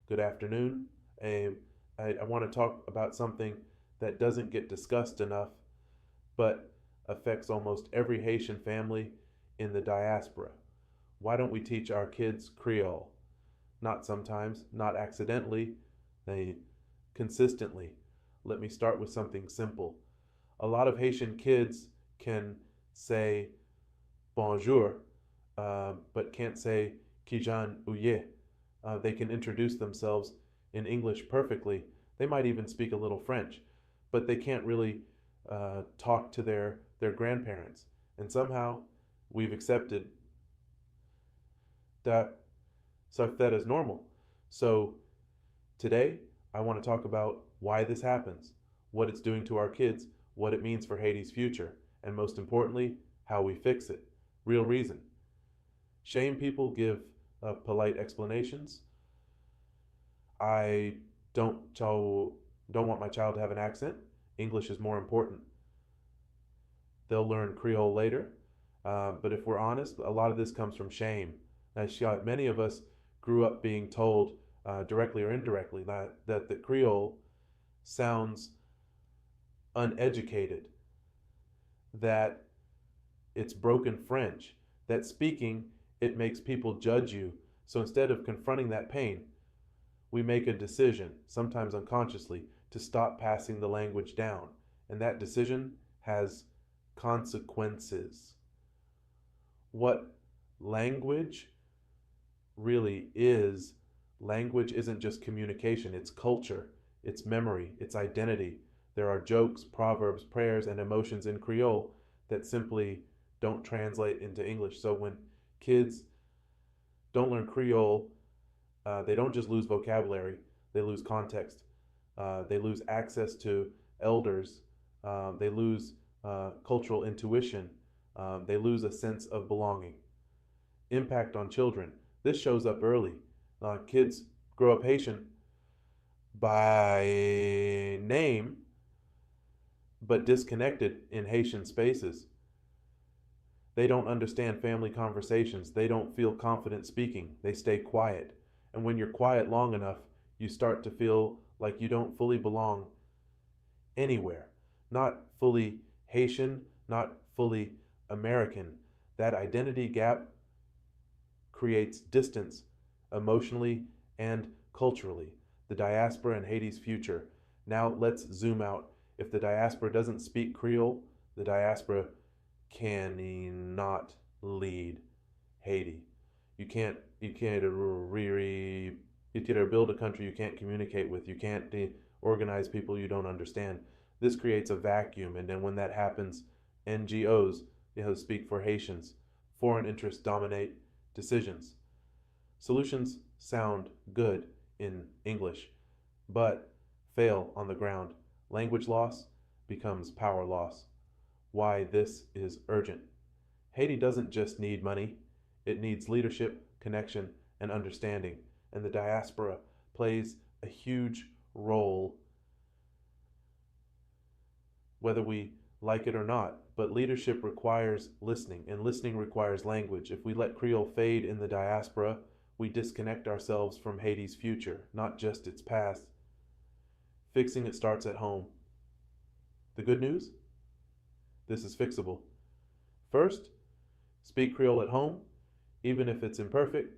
good afternoon. I, I want to talk about something that doesn't get discussed enough, but affects almost every Haitian family in the diaspora. Why don't we teach our kids Creole? Not sometimes, not accidentally, they consistently. Let me start with something simple. A lot of Haitian kids can say bonjour, but can't say Kijan Ouye. They can introduce themselves in English perfectly. They might even speak a little French, but they can't really talk to their grandparents. And somehow we've accepted that that is normal. So today I want to talk about why this happens, what it's doing to our kids, what it means for Haiti's future, and most importantly, how we fix it. Real reason. Shame people give polite explanations. I don't want my child to have an accent. English is more important. They'll learn Creole later. But if we're honest, a lot of this comes from shame. Many of us grew up being told, directly or indirectly, that the Creole sounds uneducated, that it's broken French, that speaking it makes people judge you. So instead of confronting that pain, we make a decision, sometimes unconsciously, to stop passing the language down. And that decision has consequences. What language really is, language isn't just communication, it's culture, it's memory, it's identity. There are jokes, proverbs, prayers, and emotions in Creole that simply don't translate into English. So when kids don't learn Creole, they don't just lose vocabulary, they lose context. They lose access to elders. They lose cultural intuition. They lose a sense of belonging. Impact on children. This shows up early. Kids grow up Haitian by name, but disconnected in Haitian spaces. They don't understand family conversations. They don't feel confident speaking. They stay quiet. And when you're quiet long enough, you start to feel like you don't fully belong anywhere. Not fully Haitian, not fully American. That identity gap creates distance emotionally and culturally. The diaspora and Haiti's future. Now let's zoom out. If the diaspora doesn't speak Creole, the diaspora cannot lead Haiti. You can't really you can't build a country you can't communicate with. You can't organize people you don't understand. This creates a vacuum, and then when that happens, NGOs speak for Haitians. Foreign interests dominate decisions. Solutions sound good in English, but fail on the ground. Language loss becomes power loss. Why this is urgent. Haiti doesn't just need money, it needs leadership, connection, and understanding. And the diaspora plays a huge role, whether we like it or not. But leadership requires listening, and listening requires language. If we let Creole fade in the diaspora, we disconnect ourselves from Haiti's future, not just its past. Fixing it starts at home. The good news? This is fixable. First, speak Creole at home, even if it's imperfect.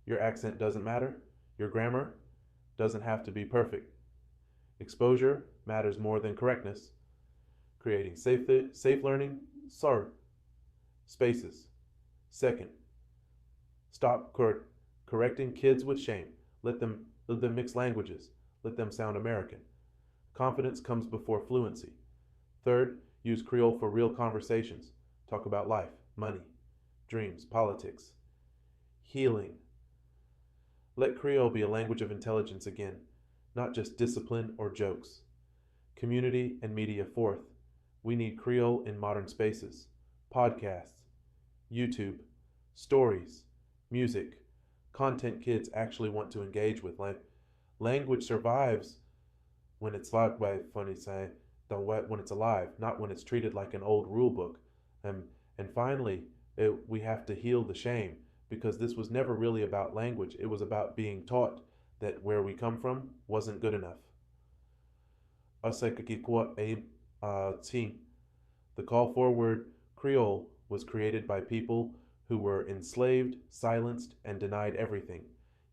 Your accent doesn't matter. Your grammar doesn't have to be perfect. Exposure matters more than correctness. Creating safe learning, spaces. Second, stop correcting kids with shame. Let them mix languages. Let them sound American. Confidence comes before fluency. Third, use Creole for real conversations. Talk about life, money, dreams, politics, healing. Let Creole be a language of intelligence again, not just discipline or jokes. Community and media fourth. We need Creole in modern spaces. Podcasts, YouTube, stories, music, content kids actually want to engage with. Language survives when it's like funny say when it's alive, not when it's treated like an old rule book. And finally, we have to heal the shame because this was never really about language. It was about being taught that where we come from wasn't good enough. The call forward Creole was created by people who were enslaved, silenced, and denied everything,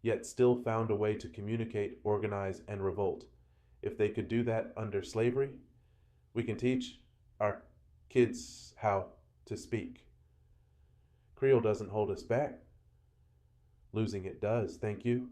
yet still found a way to communicate, organize, and revolt. If they could do that under slavery, we can teach our kids how to speak. Creole doesn't hold us back. Losing it does. Thank you.